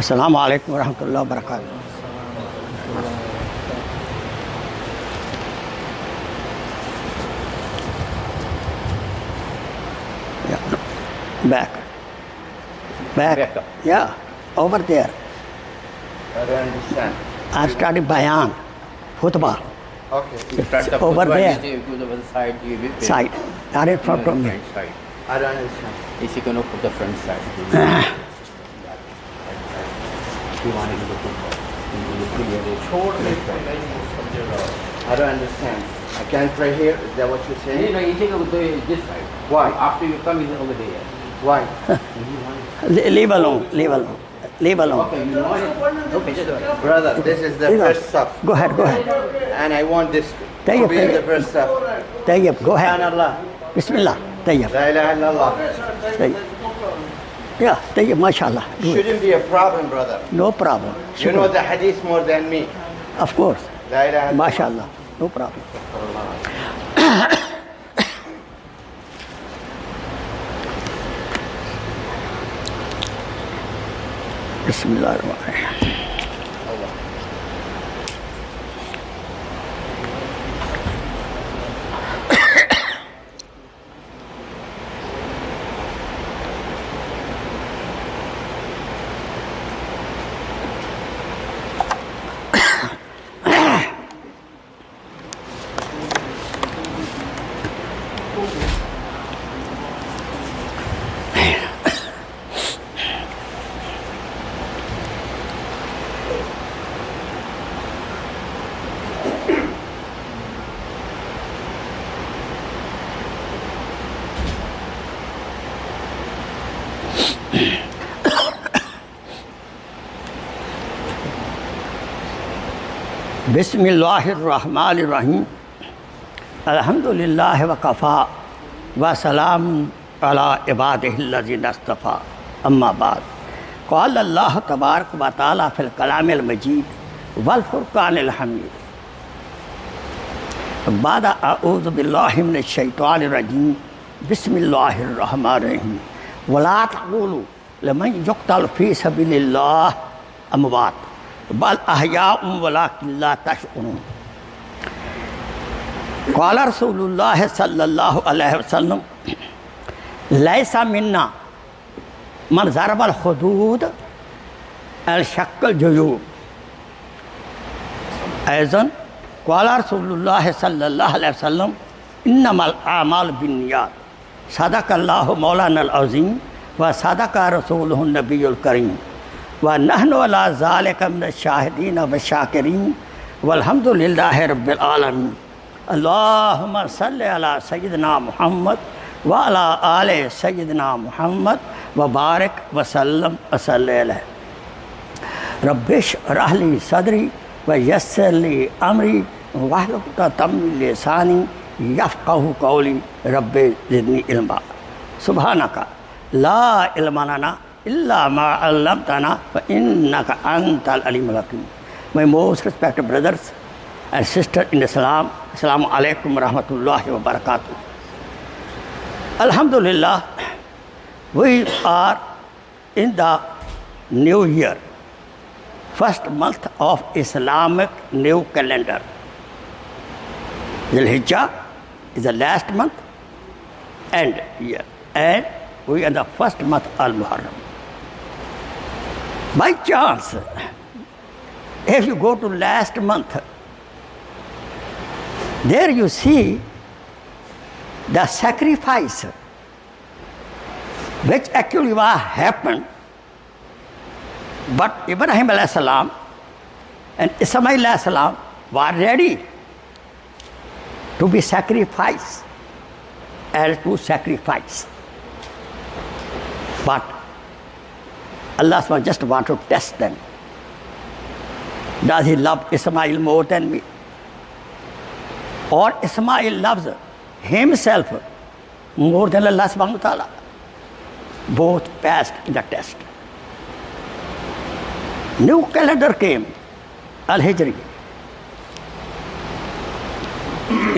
अस्सलामु अलैकुम वरहमतुल्लाहि वबरकातुहू। Back. Back up. Yeah, over there. I don't understand. I started bayan, khutbah, Okay. It's over there. You go to the side, you will pay. side, not in front of me. Front side. I don't understand. If you can put the front side. You want to look I don't understand. I can't pray here. Is that what you're saying? No, you take over this side. Why? After you come, is over there. Why? Leave alone, leave alone, leave alone. Okay, you want it? Okay, just do it. Brother, this is the Leave alone. first stuff. Go ahead, go ahead. And I want this Tayyib, to be in the tayyib. first stuff. Tayyib, go ahead. Subhanallah. Bismillah, tayyib, La ilaha illallah. tayyib. Yeah, tayyib, mashallah. Do it. Shouldn't be a problem, brother. No problem. You know the hadith more than me. Of course. La ilaha illallah. Mashallah, no problem. Bismillahirrahmanirrahim. बिस्मिल्लाहिर्रहमानिर्रहीम अल्हम्दुलिल्लाहि वकफ़ा व सलाम अला इबादिहिल्लज़ीना इस्तफ़ा अम्मा बाद क़ाल अल्लाह तबारक व तआला fill कलामिल मजीद वल फ़ुरक़ानिल हमीद बाद अऊज़ु बिल्लाहि मिनश शैतानिर रजीम बिस्मिल्लाहिर्रहमानिर्रहीम वला तक़ूलू लिमन युक़तल फ़ी सबीलिल्लाह अमवात बल अहयाउम वलाकिन ला तशऊरून क़ाल रसूलुल्लाह सल्लल्लाहु अलैहि वसल्लम लैसा मिन्ना मन ज़रबल हुदूद अल शक्कल जुयूब ऐज़न क़ाल रसूलुल्लाह सल्लल्लाहु अलैहि वसल्लम इन्नमल आमाल बिन्नियात सदक़ल्लाहु मौलानल अज़ीम व सदक़ रसूलुहुन नबियुल करीम व नहनु अला ज़ालिका मिनश शाहिदीन व शाकिरीन वल्हम्दुलिल्लाहि रब्बिल आलमीन अल्लाहुम्मा सल्लि अला सय्यिदिना मुहम्मद व अला आले सय्यिदिना मुहम्मद व बारिक व सल्लम वसल्लि अलैहि रब्बि इश्रह ली सदरी व यस्सिर ली अमरी वहलुल उक़दतम मिन लिसानी यफ़क़हू क़ौली रब्बि ज़िदनी इल्मा सुब्हानका ला इल्मा लना इल्ला मा अल्लमतना व इन्नका अंतल अलीमुल हकीम। My most respected brothers and sisters in Islam, Assalamu alaikum wa rahmatullahi wa barakatuh. Alhamdulillah, we are in the new year, first month of Islamic new calendar. Dhul Hijjah is the last month and year, and we are the first month Al-Muharram. By chance, if you go to last month, there you see the sacrifice which actually was happened, but Ibrahim alayhi salam and Ismail alayhi salam were ready to be sacrificed and to sacrifice. But Allah SWT just want to test them. Does he love Ismail more than me? Or Ismail loves himself more than Allah subhanahu wa ta'ala? Both passed the test. New calendar came, Al-Hijri.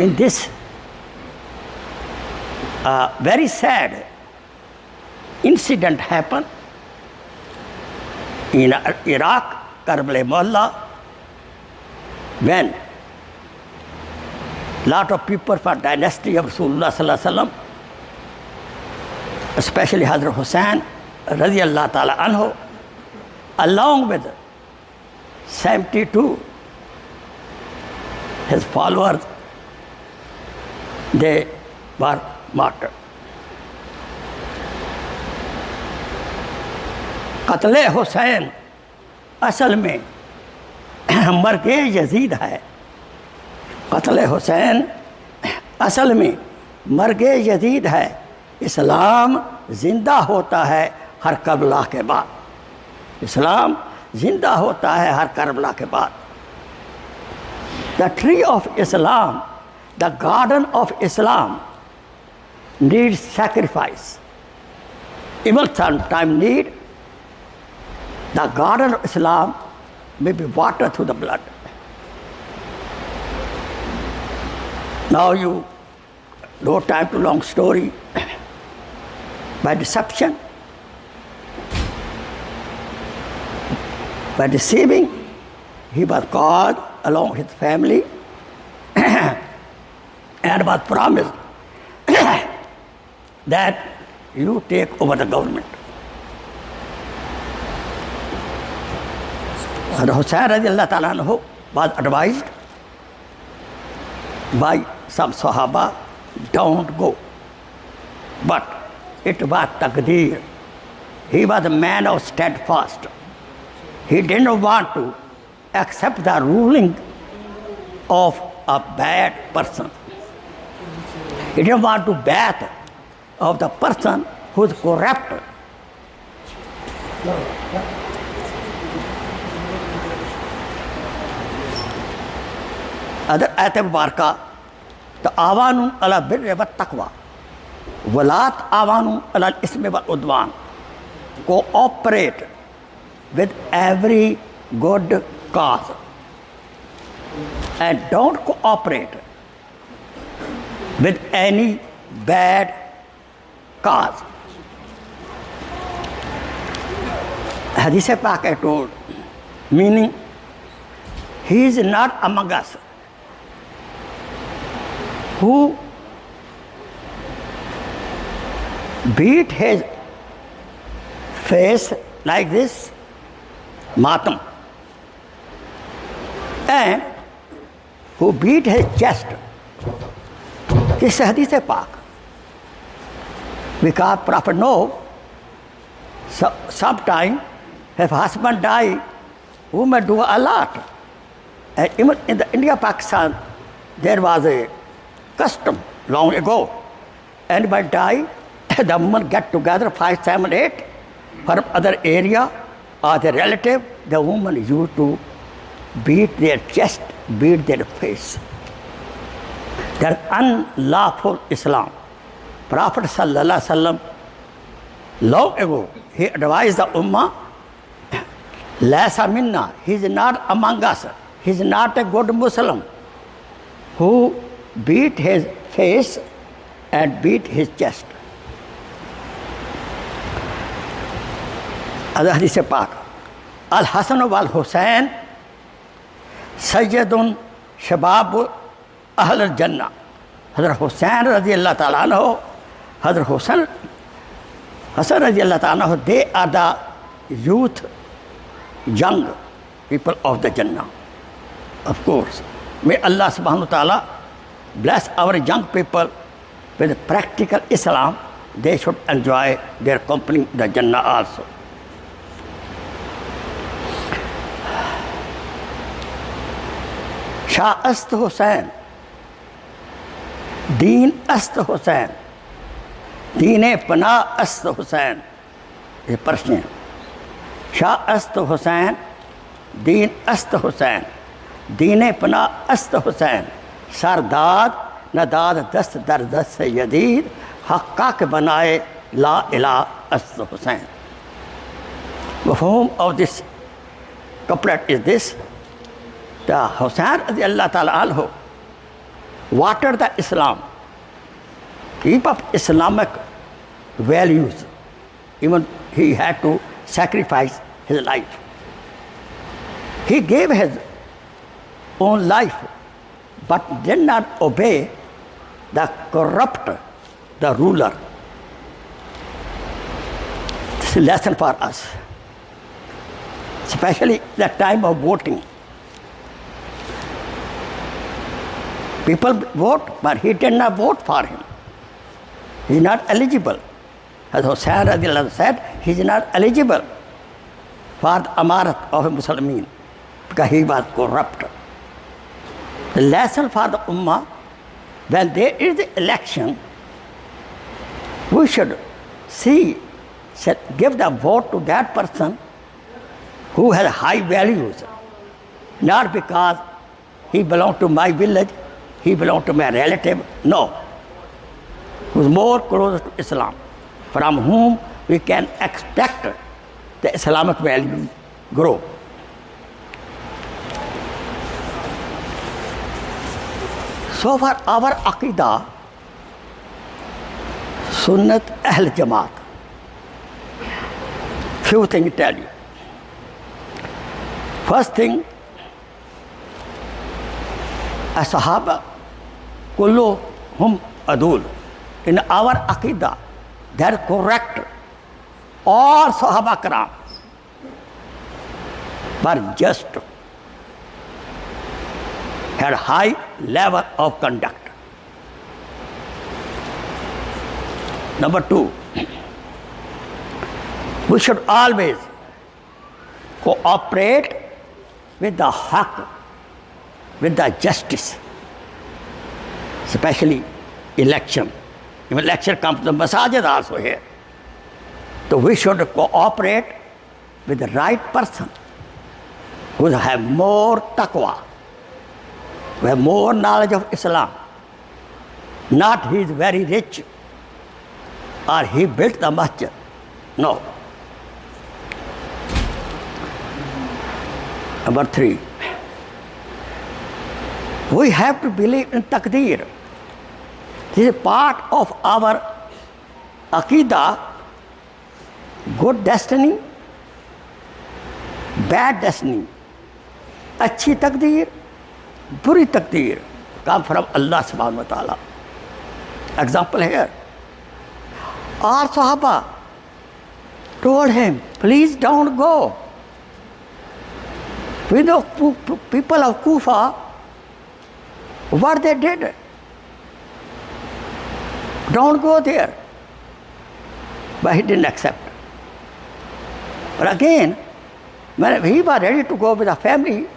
In this very sad incident happened. in Iraq, Karbala Mohalla, when lot of people from dynasty of Rasulullah sallallahu alaihi wasallam, especially Hazrat Hussain radiyallahu ta'ala anhu, along with 72 his followers, they were martyred. कत्ले हुसैन असल में मरके Yazid है। कत्ले हुसैन असल में मरके Yazid है। इस्लाम ज़िंदा होता है हर करबला के बाद। इस्लाम ज़िंदा होता है हर करबला के बाद। The tree of Islam, the garden of Islam needs sacrifice. Even sometimes need the garden of Islam may be watered through the blood. Now you, no time to long story, by deception, by deceiving, he was called along with his family and was promised that you take over the government. Hussain radiallahu ta'ala anhu was advised by some Sahaba, don't go. But it was taqdeer. He was a man of steadfast. He didn't want to accept the ruling of a bad person. He didn't want to back of the person who is corrupt. Other ayat mubarakah, ta'awanu ala birri wa taqwa, wala ta'awanu ala ismi wal udwan. Cooperate with every good cause and don't cooperate with any bad cause. Hadith Pak I told, meaning he is not among us who beat his face like this, matam, and who beat his chest. This is Hadith Pak. Because Prophet knows, sometime if husband die, women do a lot. And even in the India, Pakistan, there was a custom long ago. Anybody die, the women get together 5, 7, 8 from other area or the relative, the woman used to beat their chest, beat their face. That unlawful Islam. Prophet sallallahu alaihi wasallam long ago he advised the ummah, Laysa minna, he is not among us, he is not a good Muslim who beat his face and beat his chest. Other Hadith Pak, Al-Hasan wal Hussain Sayyidun Shabab Ahl al-Jannah. Hazrat Hussain radiyallahu ta'ala anhu, Hazrat Hassan radiyallahu ta'ala anhu, they are the youth, young people of the Jannah. Of course, may Allah subhanahu wa ta'ala bless our young people with practical Islam. They should enjoy their company, the Jannah also. Shah Ast Hussain, Deen Ast Hussain, Deene Pana Ast Hussain. ये प्रश्न है। शाह अस्त हुसैन, दीन अस्त हुसैन, दीने पना अस्त हुसैन, सरदाद नदाद दस्त दर दस्त यदीद, हक्का के बनाए ला इला अस्त Hussain. Mafhum of this couplet is this: the Hussain radiallahu ta'ala anhu watered the Islam, keep up Islamic values. Even he had to sacrifice his life. He gave his own life, but did not obey the corrupt, the ruler. This is a lesson for us, especially the time of voting. People vote, but he did not vote for him. He is not eligible. As Hussain radiallahu said, he is not eligible for the amarat of a Muslimin because he was corrupt. The lesson for the Ummah, when there is the election, we should give the vote to that person who has high values, not because he belongs to my village, he belongs to my relative, no. Who's more close to Islam, from whom we can expect the Islamic values grow. So for our Aqidah, Sunnat Ahl Jamaat, few things tell you. First thing, as-sahaba kulluhum adul. In our Aqidah, they are correct. All Sahaba Karam were just, had high level of conduct. Number two, we should always cooperate with the haqq, with the justice, especially election. If election comes to the masajid also here. So we should cooperate with the right person who have more taqwa, who have more knowledge of Islam. Not he is very rich or he built the masjid. No. Number three, we have to believe in taqdeer. This is part of our Aqidah, good destiny, bad destiny. Achhi taqdeer, buri taqdeer come from Allah subhanahu wa ta'ala. Example here. All Sahaba told him, please don't go. We know people of Kufa, what they did. Don't go there. But he didn't accept. But again, when he was ready to go with the family,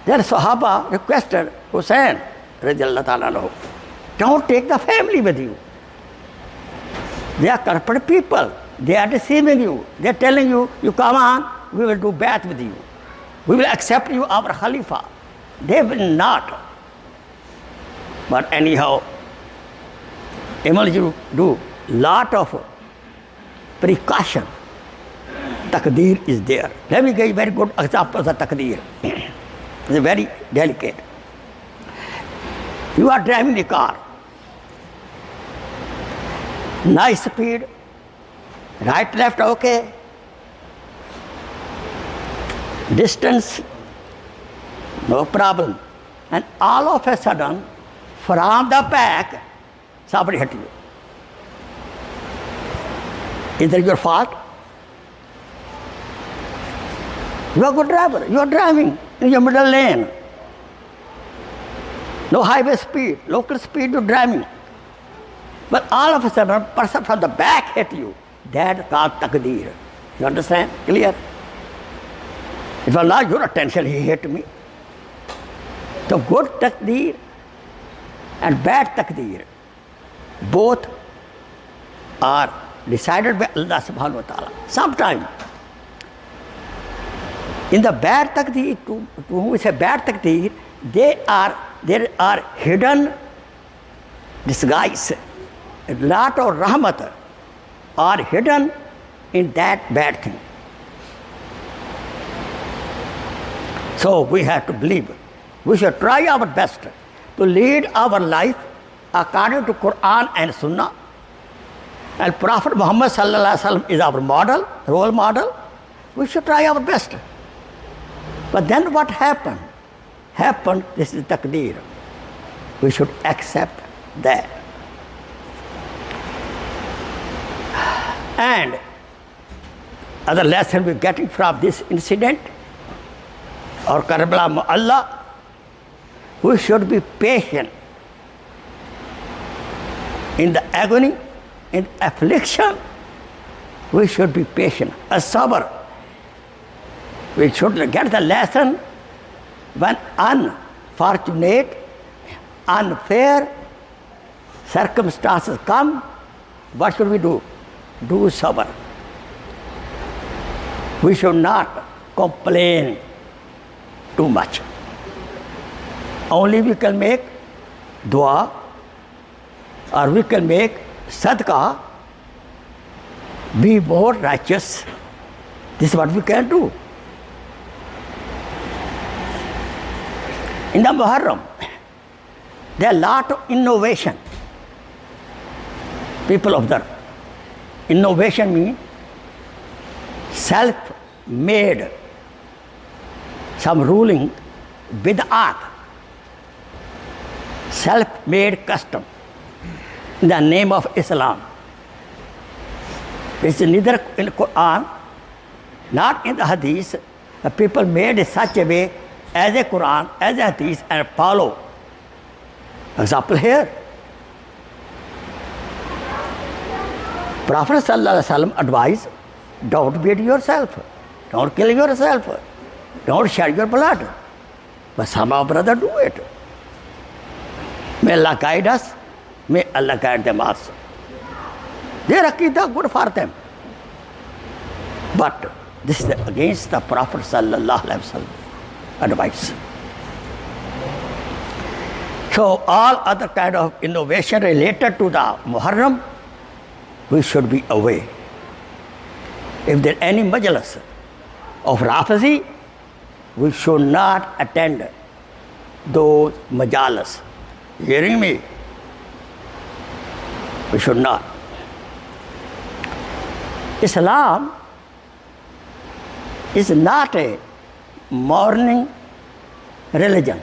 then Sahaba requested Hussain, radiallahu ta'ala anhu, don't take the family with you. They are corrupt people. They are deceiving you. They are telling you, you come on, we will do bad with you. We will accept you, our Khalifa. They will not. But anyhow, you do lot of precaution. Taqdeer is there. Let me give you very good examples of taqdeer. It's very delicate. You are driving the car. Nice speed. Right, left, okay. Distance, no problem. And all of a sudden, from the back, somebody hit you. Is that your fault? You are a good driver. You are driving in your middle lane. No highway speed, local speed you're driving. But all of a sudden, a person from the back hit you. That's called taqdeer. You understand? Clear? It was not your attention, he hit me. So good taqdeer and bad taqdeer, both are decided by Allah subhanahu wa ta'ala. Sometimes, in the bad taqdeer, to whom we say bad taqdeer, there are hidden disguise. A lot of rahmat are hidden in that bad thing. So we have to believe. We should try our best to lead our life according to Quran and Sunnah. And Prophet Muhammad sallallahu alaihi wasallam is our model, role model. We should try our best. But then what happened? This is taqdeer. We should accept that. And other lesson we're getting from this incident, or Karbala Mu'alla, we should be patient in the agony, in affliction. We should be patient. As-sabr. We should get the lesson when unfortunate, unfair circumstances come. What should we do? Do sabr. We should not complain too much. Only we can make dua, or we can make sadaqah, be more righteous. This is what we can do. In the Muharram, there are a lot of innovation. People observe. Innovation means self-made, some ruling, bid'at, self-made custom in the name of Islam. It's neither in the Quran, not in the Hadith. The people made in such a way as a Quran, as a Hadith, and follow. Example here. Prophet ﷺ advised, don't beat yourself, don't kill yourself, don't shed your blood. But some of our brothers do it. May Allah guide us, may Allah guide them also. Their aqidah good for them. But this is against the Prophet ﷺ advice. So all other kind of innovation related to the Muharram, we should be away. If there any majlis of Rafizi, we should not attend those majalis. Hearing me? We should not. Islam is not a mourning religion.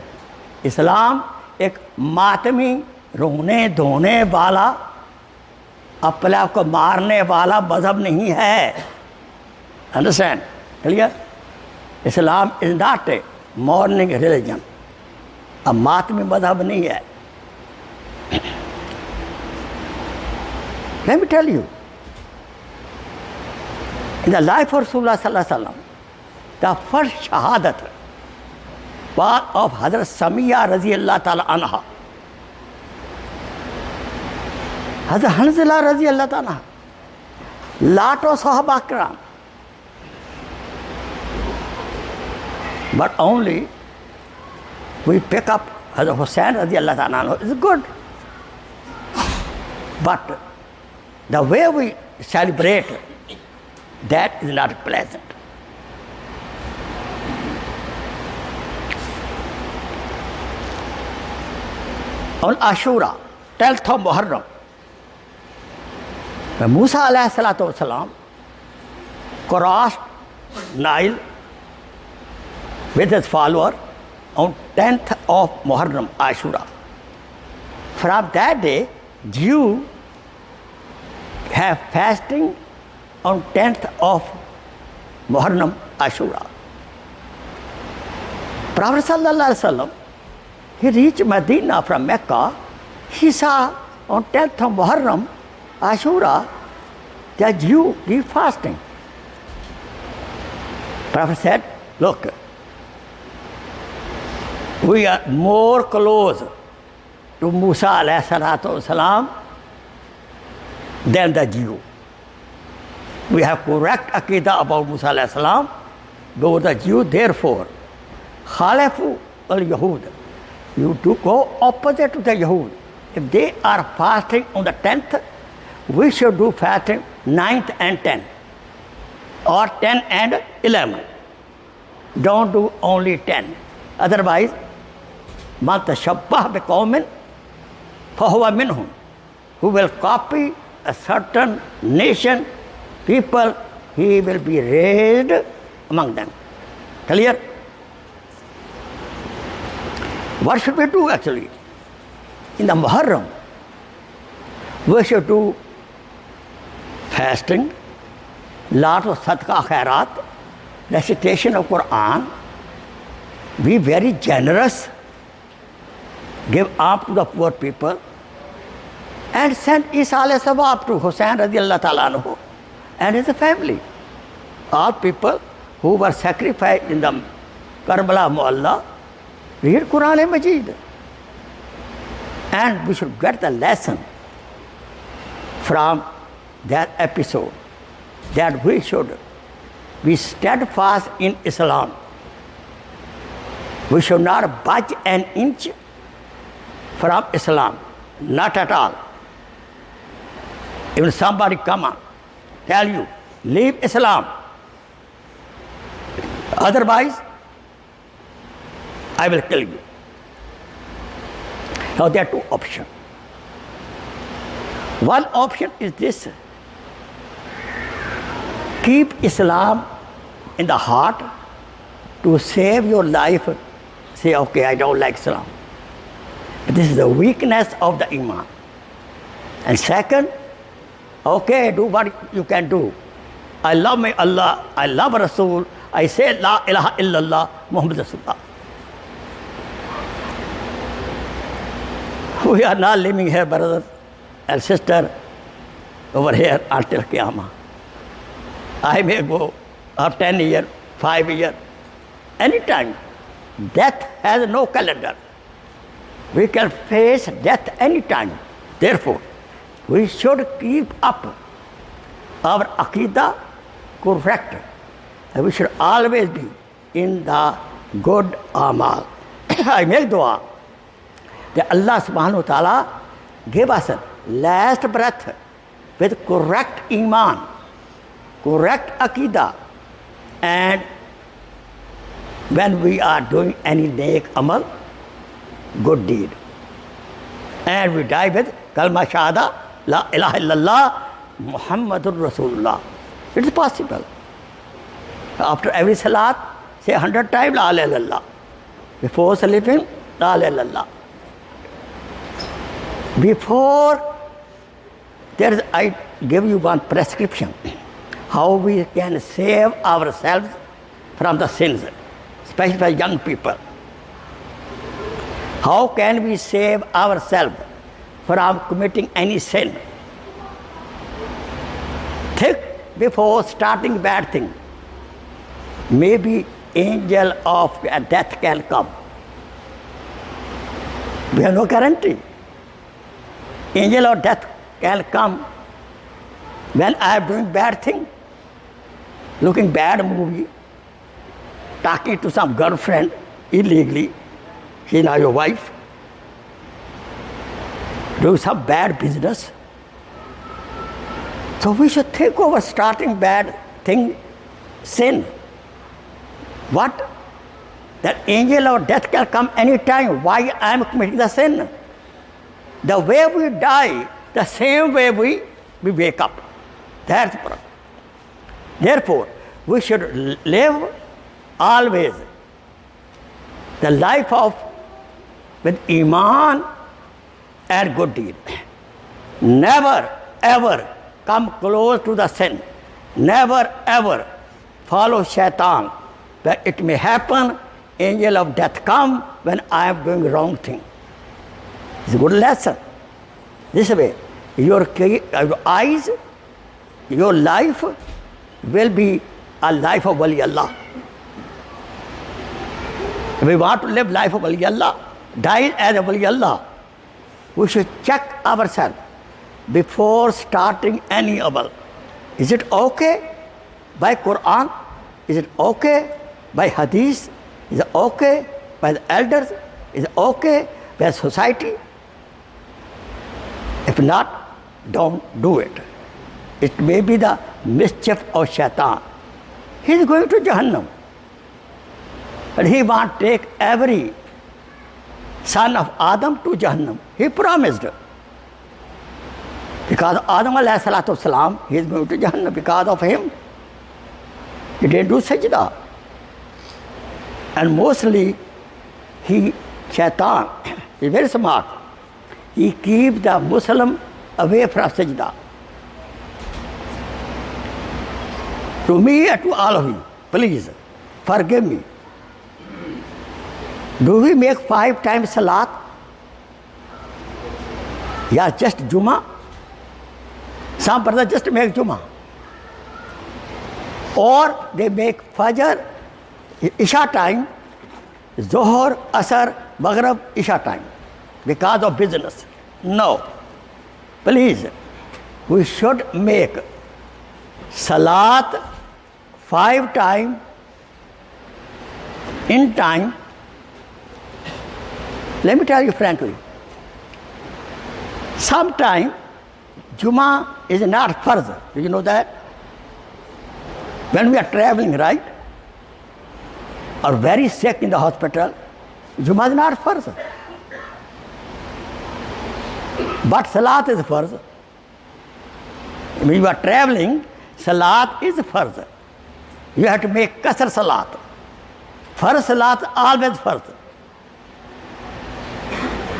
Islam एक मातमी रोने धोने वाला अपने आप को मारने वाला मजहब नहीं है. Understand? Clear? Islam is not a mourning religion. अब मातमी मजहब नहीं है. Let me tell you, in the life of Rasulullah sallallahu alaihi wasallam, the first shahadat was of Hazrat Samiya radiyallahu ta'ala anha. Hazrat Hanzala radiyallahu ta'ala anha. Lot of Sahaba Kiram. But only we pick up Hazrat Hussain radiyallahu ta'ala anhu is good. But the way we celebrate, that is not pleasant. On Ashura, 10th of Muharram, when Musa alayhi salatu wasalam crossed Nile with his follower on 10th of Muharram, Ashura. From that day, Jews have fasting on 10th of Muharram, Ashura. Prophet sallallahu alaihi wasallam, he reached Medina from Mecca. He saw on 10th of Muharram, Ashura, the Jew give fasting. Prophet said, look, we are more close to Musa alayhi salatu wasalam than the Jew. We have correct aqidah about Musa alayhi salam, go the Jew, therefore, khalafu al-Yahud. You do go opposite to the Yahud. If they are fasting on the 10th, we should do fasting 9th and 10th, or 10 and 11. Don't do only 10. Otherwise, man tashabbah biqawmin fahuwa minhum. Who will copy a certain nation, people, he will be raised among them. Clear? What should we do actually? In the Muharram, we should do fasting, lot of sadaqah khairat, recitation of Quran, be very generous, give up to the poor people, and send Isa al-Sawab to Hussain radiallahu ta'ala anhu and his family. All people who were sacrificed in the Karbala Mu'alla, read Quran and Majid. And we should get the lesson from that episode that we should be steadfast in Islam. We should not budge an inch from Islam, not at all. Even somebody come and tell you, leave Islam. Otherwise, I will kill you. Now there are two options. One option is this: keep Islam in the heart to save your life. Say, okay, I don't like Islam. This is the weakness of the Iman. And second, okay, do what you can do. I love my Allah, I love Rasul, I say La ilaha illallah Muhammad Rasulullah. We are not living here, brothers and sisters, over here until Qiyamah. I may go after 10 years, 5 years, anytime. Death has no calendar. We can face death anytime. Therefore, we should keep up our Aqidah correct. And we should always be in the good amal. I make dua that Allah subhanahu wa ta'ala give us a last breath with correct Iman, correct Aqidah, and when we are doing any neek amal, good deed, and we die with kalma shahada, la ilaha illallah Muhammadur Rasulullah. It is possible. After every salat, say 100 times la ilaha illallah. Before sleeping, la ilaha illallah. Before, I give you one prescription how we can save ourselves from the sins, especially for young people. How can we save ourselves from committing any sin? Think before starting bad thing. Maybe angel of death can come. We have no guarantee. Angel of death can come when I am doing bad thing, looking bad movie, talking to some girlfriend illegally, she is now your wife, doing some bad business. So we should think over starting bad thing, sin. What? That angel of death can come anytime. Why I am committing the sin? The way we die, the same way we wake up. That's the problem. Therefore, we should live always the life of with Iman and good deed. Never ever come close to the sin. Never ever follow shaitan. That it may happen, angel of death come when I am doing wrong thing. It's a good lesson. This way, your eyes, your life will be a life of Wali Allah. If we want to live life of Wali Allah, die as a Wali Allah, we should check ourselves before starting any amal. Is it okay by Quran? Is it okay by Hadith? Is it okay by the elders? Is it okay by society? If not, don't do it. It may be the mischief of shaitan. He is going to Jahannam. And he wants to take every son of Adam to Jahannam. He promised. Because Adam alayhi salatu wasalam, he is going to Jahannam because of him. He didn't do sajda. And mostly, shaitan, is very smart. He keeps the Muslim away from sajda. To me and to all of you, please, forgive me. Do we make 5 times salat? Yeah, just Jummah? Some brothers just make Jummah. Or they make Fajr, Isha time, Zohar, Asar, Maghrib, Isha time because of business. No. Please, we should make Salat 5 times in time. Let me tell you frankly, sometimes Jummah is not farz. Do you know that? When we are traveling, right, or very sick in the hospital, Jummah is not farz. But Salat is farz. When you are traveling, Salat is farz. You have to make Qasr Salat. Farz Salat always farz.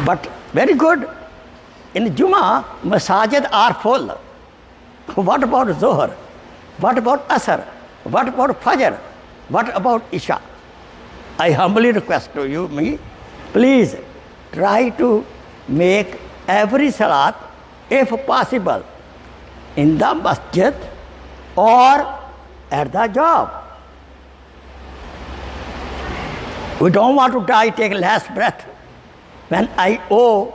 But very good. In Jummah, masajid are full. What about Zohar? What about Asr? What about Fajr? What about Isha? I humbly request to you, please try to make every salat, if possible, in the masjid or at the job. We don't want to die, take last breath when I owe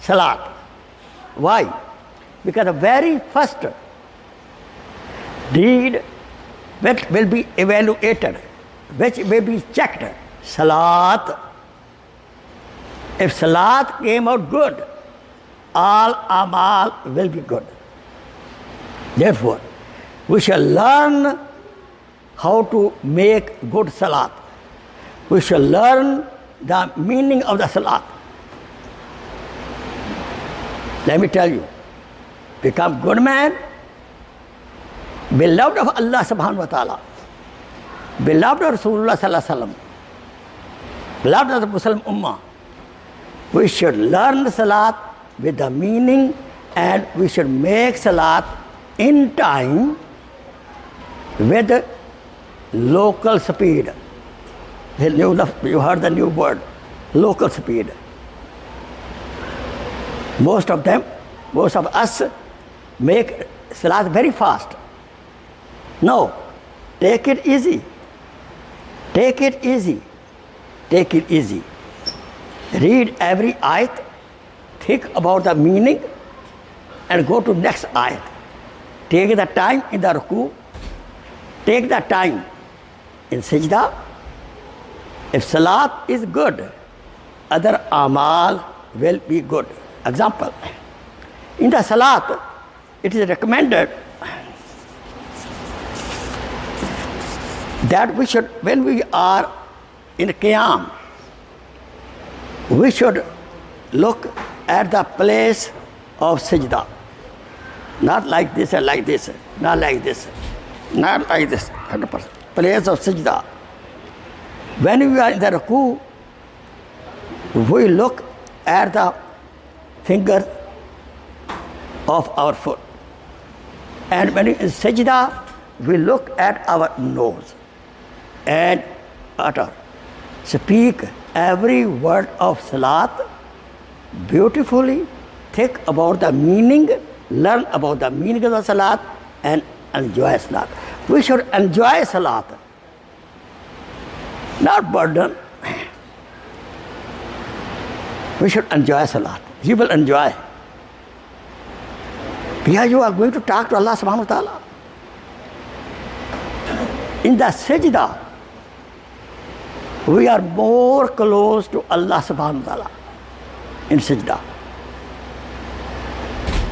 salat. Why? Because the very first deed which will be evaluated, which will be checked, salat. If salat came out good, all amal will be good. Therefore, we shall learn how to make good salat. We shall learn the meaning of the salat. Let me tell you, become good man, beloved of Allah subhanahu wa ta'ala, beloved of Rasulullah sallallahu alaihi wasallam, beloved of the Muslim Ummah. We should learn the salat with the meaning, and we should make salat in time with local speed. You heard the new word, local speed. Most of us make salat very fast. No, take it easy. Take it easy. Take it easy. Read every ayat, think about the meaning, and go to next ayat. Take the time in the ruku, take the time in sajda. If salat is good, other amal will be good. Example, in the salat, it is recommended that we should, when we are in qiyam, we should look at the place of sajda. Not like this and like this, not like this, not like this, 100%. Place of sajda. When we are in the ruku, we look at the finger of our foot. And when in sajda, we look at our nose and utter. Speak every word of salat beautifully, think about the meaning, learn about the meaning of the salat, and enjoy salat. We should enjoy salat, not burden. We should enjoy salat. You will enjoy. Because you are going to talk to Allah subhanahu wa ta'ala. In the sajda, we are more close to Allah subhanahu wa ta'ala in sajda.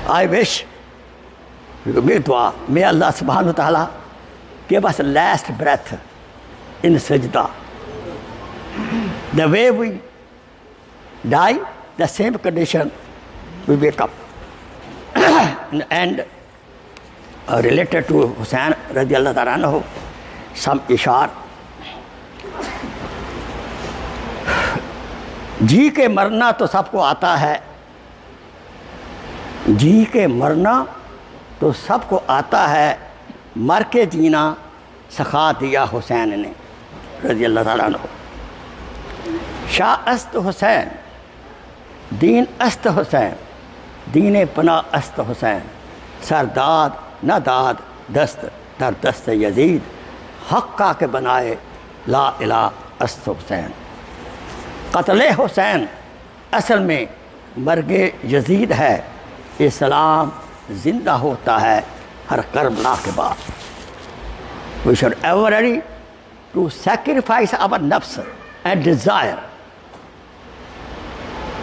I wish, make dua, may Allah subhanahu wa ta'ala give us last breath in sajda. The way we die, the same condition we wake up. And related to Hussain radiallahu ta'ala anhu, सम इशार। जी के मरना तो सबको आता है, जी के मरना तो सबको आता है, मर के जीना सिखा दिया हुसैन ने रज़ी अल्लाह ताला अन्हु। शाह अस्त हुसैन, दीन अस्त हुसैन, दीन पना अस्त हुसैन, सरदाद न दाद दस्त दर दस्त यजीद, हक्का के बनाए ला इला अस्त हुसैन। क़त्ल हुसैन असल में मर्गे यजीद है, इस्लाम ज़िंदा होता है हर करबला के बाद। We should ever ready to sacrifice our nafs and desire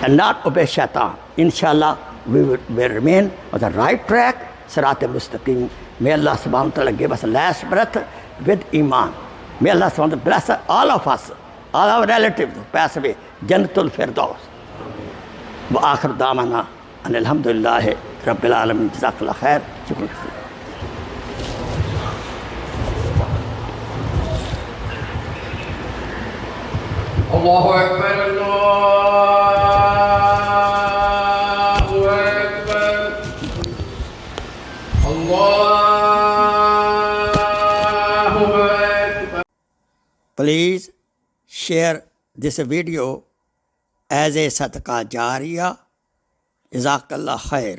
and not obey shaitan. Inshallah, we will remain on the right track, Sirat al-Mustaqim. May Allah subhanahu wa ta'ala give us a last breath with Iman. May Allah subhanahu wa ta'ala bless all of us, all our relatives who pass away. Jannatul Firdaus. Wa akhir da'wana and alhamdulillahi Rabbil Alamin. Jazakallah khair. Shukran. Allahu Akbar, Allahu Akbar, Allahu Akbar. Please share this video as a sadaqah jariyah. Jazakallah khair.